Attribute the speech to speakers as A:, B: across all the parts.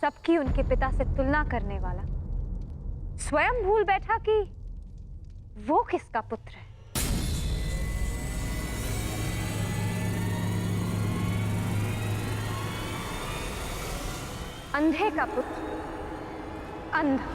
A: सबकी उनके पिता से तुलना करने वाला स्वयं भूल बैठा कि वो किसका पुत्र है। अंधे का पुत्र अंधा।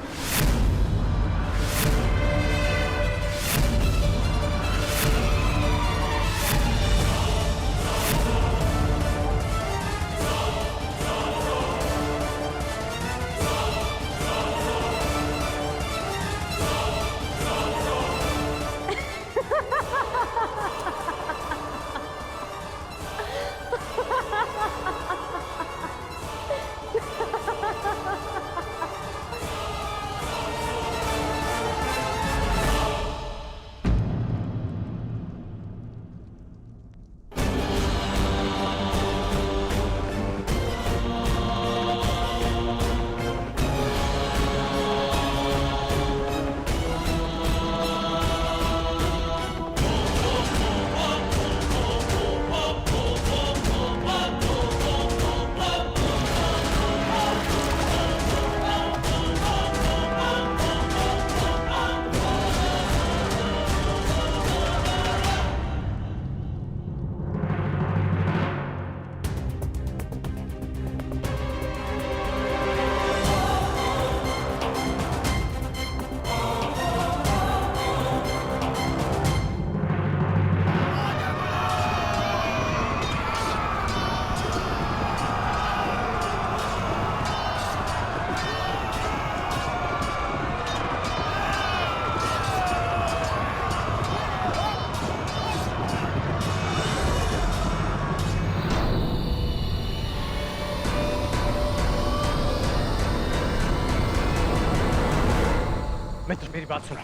B: मित्र मेरी बात सुनो,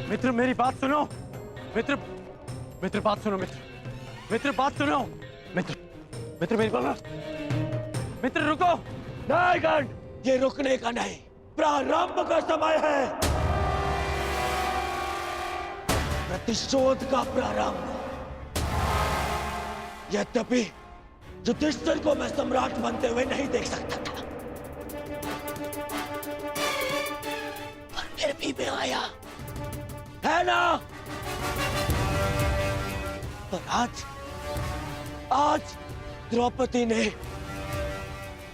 B: मित्र मेरी बात सुनो, मित्र मित्र बात सुनो, मित्र बात सुनो, मित्र मेरी बात, मित्र रुको।
C: नहीं गण, ये रुकने का नहीं, प्रारंभ का समय है, प्रतिशोध का प्रारंभ। यद्यपि युधिष्ठिर को मैं सम्राट बनते हुए नहीं देख सकता था, फिर भी मैं आया, है ना? पर आज द्रौपदी ने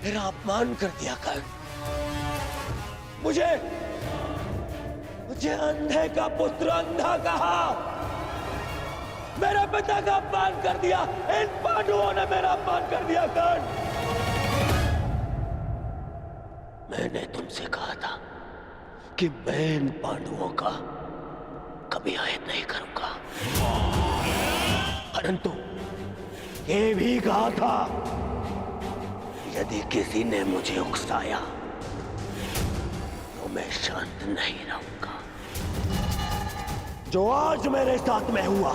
C: मेरा अपमान कर दिया। कर्ण, मुझे अंधे का पुत्र अंधा कहा, मेरे पिता का अपमान कर दिया। इन पांडवों ने मेरा अपमान कर दिया। कर्ण, मैंने तुमसे कहा था कि मैं इन पांडवों का कभी आयत नहीं करूंगा, परंतु ये भी कहा था यदि किसी ने मुझे उकसाया तो मैं शांत नहीं रहूंगा। जो आज मेरे साथ में हुआ,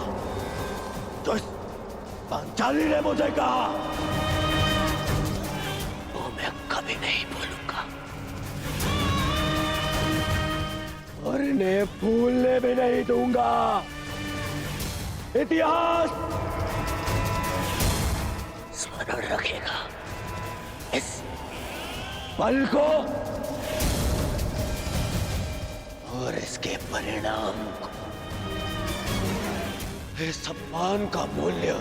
C: जो इस पांचाली ने मुझे कहा, वो मैं कभी नहीं भूलूंगा और इन्हें भूलने भी नहीं दूंगा। इतिहास स्मरण रखेगा इस पल को और इसके परिणाम को। इस सम्मान का मूल्य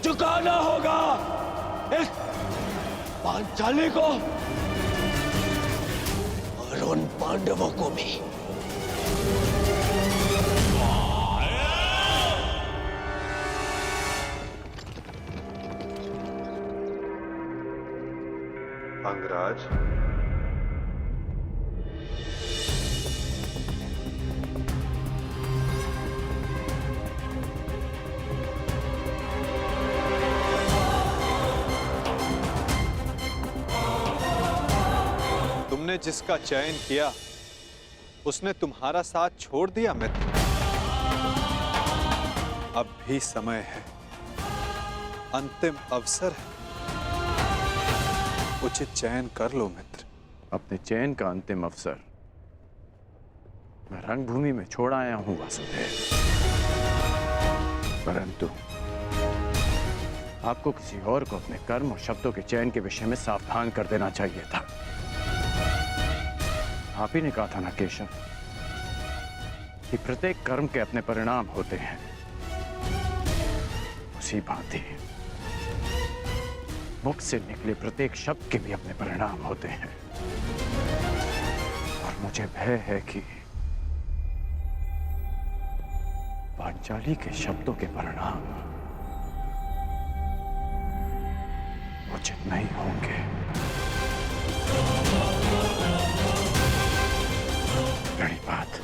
C: चुकाना होगा इस पांचाली को और उन पांडवों को भी।
D: अंगराज,
E: तुमने जिसका चयन किया उसने तुम्हारा साथ छोड़ दिया मित्र। अब भी समय है, अंतिम अवसर है, उचित चयन कर लो मित्र।
F: अपने चयन का अंतिम अवसर मैं रंगभूमि में छोड़ आया हूं वासुदेव, परंतु आपको किसी और को अपने कर्म और शब्दों के चयन के विषय में सावधान कर देना चाहिए था। आप ही ने कहा था ना केशव कि प्रत्येक कर्म के अपने परिणाम होते हैं। उसी भांति मुख से निकले प्रत्येक शब्द के भी अपने परिणाम होते हैं। और मुझे भय है कि पांचाली के शब्दों के परिणाम उचित नहीं होंगे। बड़ी बात।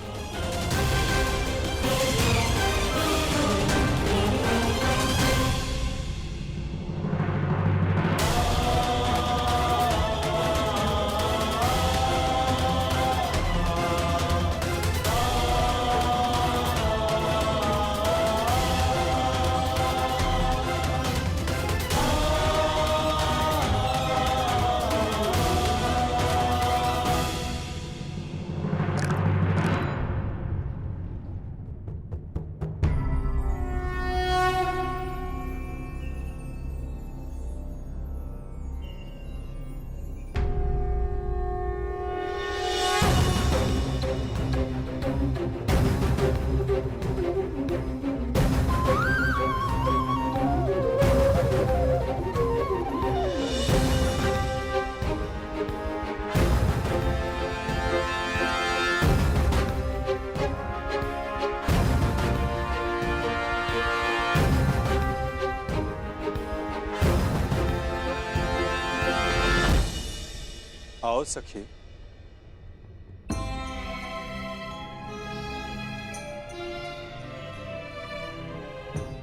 E: आओ सखी।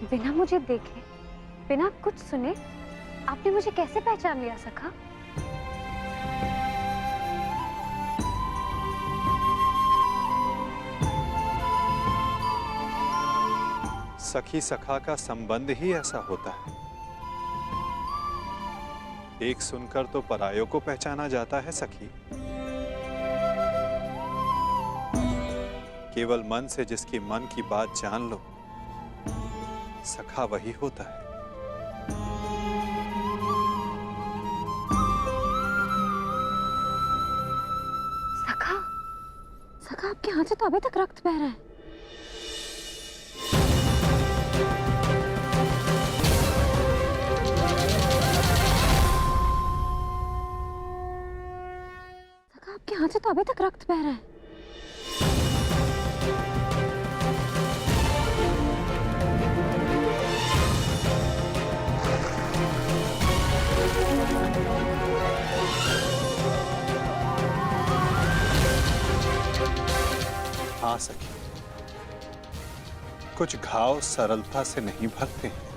A: बिना मुझे देखे, बिना कुछ सुने आपने मुझे कैसे पहचान लिया सखा?
E: सखी सखा का संबंध ही ऐसा होता है। एक सुनकर तो परायों को पहचाना जाता है सखी। केवल मन से जिसकी मन की बात जान लो, सखा वही होता है।
A: सखा, सखा आपके हाथ से तो अभी तक रक्त बह रहा है। सखा आपके हाथ से तो अभी तक रक्त बह रहा है।
E: हाँ सखी, कुछ घाव सरलता से नहीं भरते हैं।